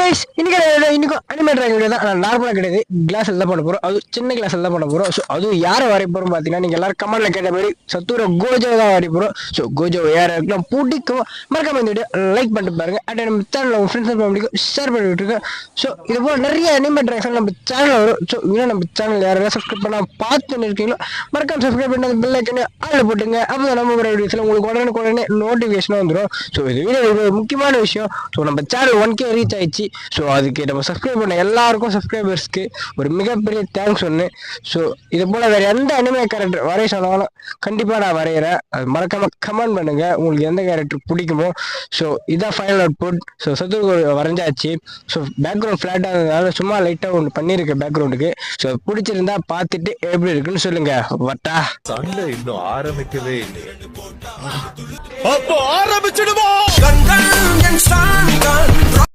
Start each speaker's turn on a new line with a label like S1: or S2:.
S1: Guys இன்னைக்கும் animate video தான். ஆனால் நார்மலாக கிடையாது, கிளாஸில் தான் பண்ண போகிறோம். அது சின்ன கிளாஸில் தான் பண்ண போகிறோம். ஸோ அதுவும் யாரை வரைய போகிறோம் பார்த்தீங்கன்னா, நீங்கள் எல்லாரும் கமெண்ட்ல கேட்ட மாதிரி சத்தூர கோஜோ தான் வரைய போகிறோம். ஸோ கோஜோ யாரை இருக்கலாம் பிடிக்கும் மறக்காம இந்த வீடியோ லைக் பண்ணிட்டு பாருங்க. அண்ட் நம்ம சேனலில் உங்கள் ஃப்ரெண்ட்ஸ் ஃபேமிலிக்கும் ஷேர் பண்ணி விட்டுருக்கேன். ஸோ இது போல் நிறைய அனிமேட் ட்ராக்ஸ் நம்ம சேனலில் வரும். ஸோ இன்னும் நம்ம சேனல் யாரெல்லாம் சப்ஸ்கிரைப் பண்ணால் பார்த்துன்னு இருக்கீங்களோ மறக்காம சப்ஸ்கிரைப் பண்ணி அந்த பெல் ஐக்கனே ஆளில் போட்டுங்க. அப்போ தான் நம்ம வர வீடியோஸில் உங்களுக்கு உடனே நோட்டிஃபிகேஷனாக வந்துடும். ஸோ இது வீடியோ ஒரு முக்கியமான விஷயம். ஸோ நம்ம சேனல் 1K ரீச் ஆயிடுச்சு. ஸோ அதுக்கு நம்ம சப்ஸ்கிரைப் பண்ண எல்லாருக்கும் சப்ஸ்கிரைபர்ஸ்க்கு ஒரு மிகப்பெரிய தேங்க்ஸ் ஒன்று. ஸோ இது போல் வேறு எந்த அனிமே கேரக்டர் வரைய சொன்னாலும் கண்டிப்பாக நான் வரைகிறேன். அது மறக்காமல் கமெண்ட் பண்ணுங்கள் உங்களுக்கு எந்த கேரக்டர் பிடிக்குமோ. ஸோ இதான் ஃபைனல் அவுட்புட். ஸோ சத்துரு வரைஞ்சாச்சு. ஸோ பேக்ரவுண்ட் ஃப்ளாட்டாக இருந்ததுனால சும்மா லைட்டாக ஒன்று பண்ணியிருக்கேன் பேக்ரவுண்டுக்கு. ஸோ பிடிச்சிருந்தா பார்த்துட்டு எப்படி இருக்குன்னு சொல்லுங்கள். வட்டா
S2: சண்டை இன்னும் ஆரம்பிக்கவே இல்லை.
S3: அப்போ ஆரம்பிச்சிடுவோம்.